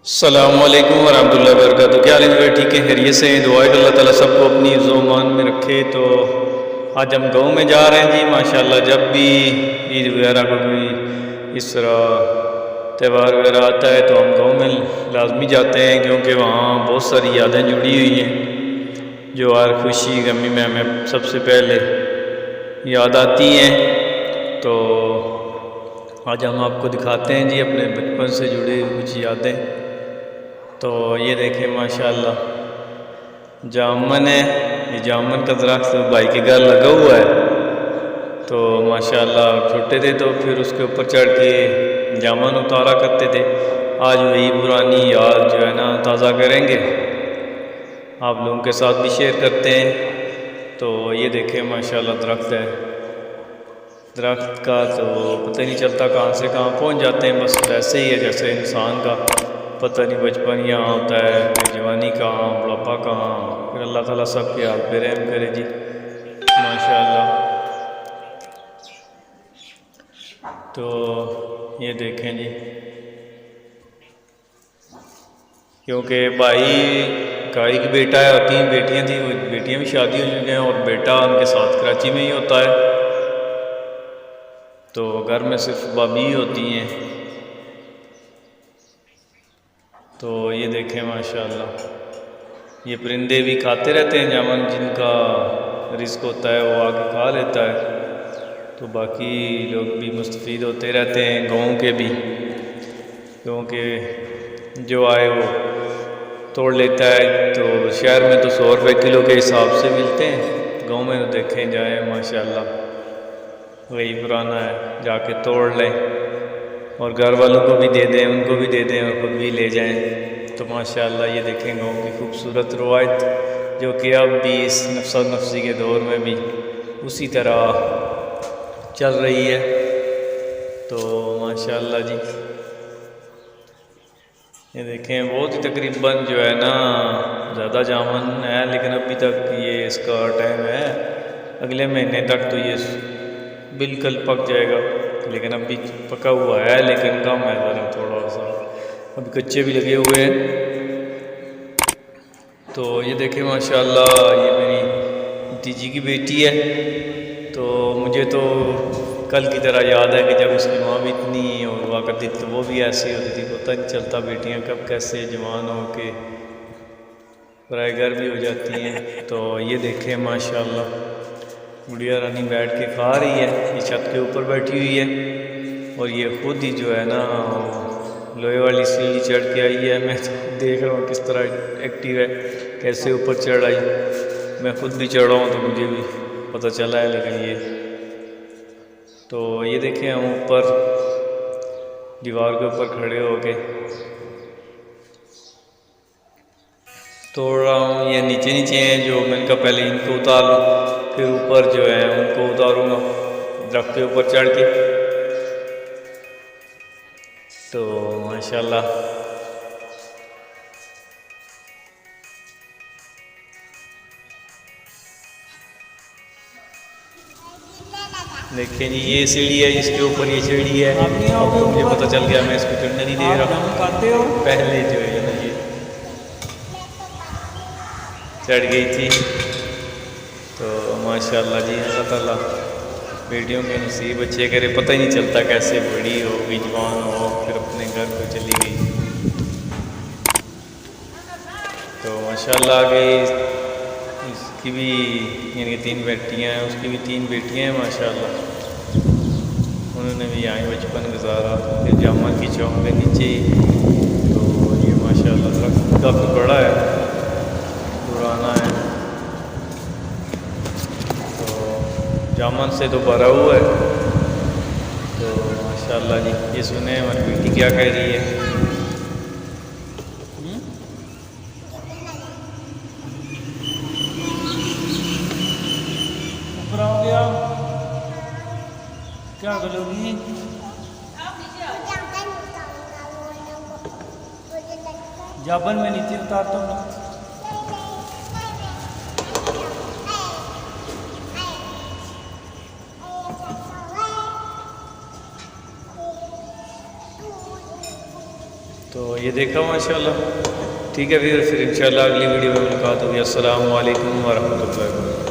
अस्सलामुअलैकुम वरहमतुल्लाहि वबरकातुहू। क्या हाल है भाई? ठीक है, खैरियत से हैं? दुआ है कि अल्लाह ताला सबको अपनी ज़ुबान में रखे। तो आज हम गाँव में जा रहे हैं जी माशाल्लाह। जब भी ईद वगैरह को कोई इस तरह त्यौहार वगैरह आता है तो हम गाँव में लाजमी जाते हैं, क्योंकि वहाँ बहुत सारी यादें जुड़ी हुई हैं जो हर खुशी गमी में हमें सबसे पहले याद आती हैं। तो आज हम आपको दिखाते हैं जी अपने बचपन से जुड़ी कुछ यादें। तो ये देखें माशाल्लाह, जामुन है, ये जामुन का दरख्त भाई के घर लगा हुआ है। तो माशाल्लाह छोटे थे तो फिर उसके ऊपर चढ़ के जामुन उतारा करते थे। आज वही पुरानी याद जो है ना ताज़ा करेंगे, आप लोगों के साथ भी शेयर करते हैं। तो ये देखें माशाल्लाह दरख्त है, दरख्त का तो पता ही नहीं चलता कहाँ से कहाँ पहुँच जाते हैं। बस ऐसे ही है जैसे इंसान का पता नहीं बचपन यहाँ होता है, फिर जवानी कहाँ, बुढ़ापा कहाँ। फिर अल्लाह ताला सब के हाल पे रहम करे जी माशाल्लाह। तो ये देखें जी, क्योंकि भाई का एक बेटा है और 3 बेटियां थी, वो बेटियां भी शादी हो चुकी हैं और बेटा उनके साथ कराची में ही होता है। तो घर में सिर्फ भाभी ही होती हैं। तो ये देखें माशाल्लाह, ये परिंदे भी खाते रहते हैं जामुन, जिनका रिस्क होता है वो आके खा लेता है। तो बाकी लोग भी मुस्तफ़ीद होते रहते हैं, गाँव के भी, क्योंकि जो आए वो तोड़ लेता है। तो शहर में तो 100 रुपये किलो के हिसाब से मिलते हैं, गाँव में तो देखें जाए माशाल्लाह वही पुराना है, जाके तोड़ लें और घर वालों को भी दे दें, उनको भी दे दें और खुद भी ले जाएं। तो माशाल्लाह ये देखें गाँव की खूबसूरत रवायत, जो कि अब भी इस नफ्सा नफसी के दौर में भी उसी तरह चल रही है। तो माशाल्लाह जी ये देखें, बहुत ही तकरीबन जो है ना ज़्यादा जामुन है, लेकिन अभी तक ये इसका टाइम है, अगले महीने तक तो ये बिल्कुल पक जाएगा। लेकिन अभी पका हुआ है लेकिन कम है ज़रा, थोड़ा सा अभी कच्चे भी लगे हुए हैं। तो ये देखें माशाल्लाह, ये मेरी भतीजी की बेटी है। तो मुझे तो कल की तरह याद है कि जब उसकी माँ भी इतनी हुआ करती थी तो वो भी ऐसी होती थी, पता नहीं चलता बेटियाँ कब कैसे जवान हो के पराए घर भी हो जाती हैं। तो ये देखें माशाल्लाह, गुड़िया रानी बैठ के खा रही है, ये छत के ऊपर बैठी हुई है और ये खुद ही जो है ना लोहे वाली सीढ़ी चढ़ के आई है। मैं तो देख रहा हूँ किस तरह एक्टिव है, कैसे ऊपर चढ़ आई। मैं खुद भी चढ़ा हूँ तो मुझे भी पता चला है। लेकिन ये तो ये देखें, हम ऊपर दीवार के ऊपर खड़े हो के तोड़ रहा हूँ। ये नीचे नीचे हैं जो मैंने कहा पहले इनको उतार लूँ, फिर ऊपर जो है उनको उतारूँगा दरख्त के ऊपर चढ़ के। तो माशाल्लाह देखिए जी, ये सीढ़ी है, इसके ऊपर ये सीढ़ी है। अब तो मुझे पता चल गया, मैं इसको चढ़ने नहीं दे रहा। खाते हो पहले जो है ना ये चढ़ गई थी। तो माशाल्लाह जी, अल्लाह ताला बेटियों के नसीब अच्छे करे, पता ही नहीं चलता कैसे बड़ी हो गई, जवान हो, फिर अपने घर को चली गई। तो माशाल्लाह आगे इसकी भी यानी 3 बेटियाँ हैं, उसकी भी 3 बेटियाँ हैं माशाल्लाह। उन्होंने भी यहाँ बचपन गुजारा, फिर जामुन की चौक के नीचे ही। तो ये माशाल्लाह दरख्त काफ़ी बड़ा है, पुराना है। तो जामुन से तो भरा हुआ है। तो माशाल्लाह जी, ये सुने हमारी बेटी क्या कह रही है। ऊपर हो गया क्या करोगी? जाबन में नीचे उतारता हूँ। तो ये देखा माशाल्लाह। ठीक है फिर इंशाल्लाह अगली वीडियो में मुलाकात होगी। अस्सलामु अलैकुम वरहमतुल्लाहि वबरकातुहू।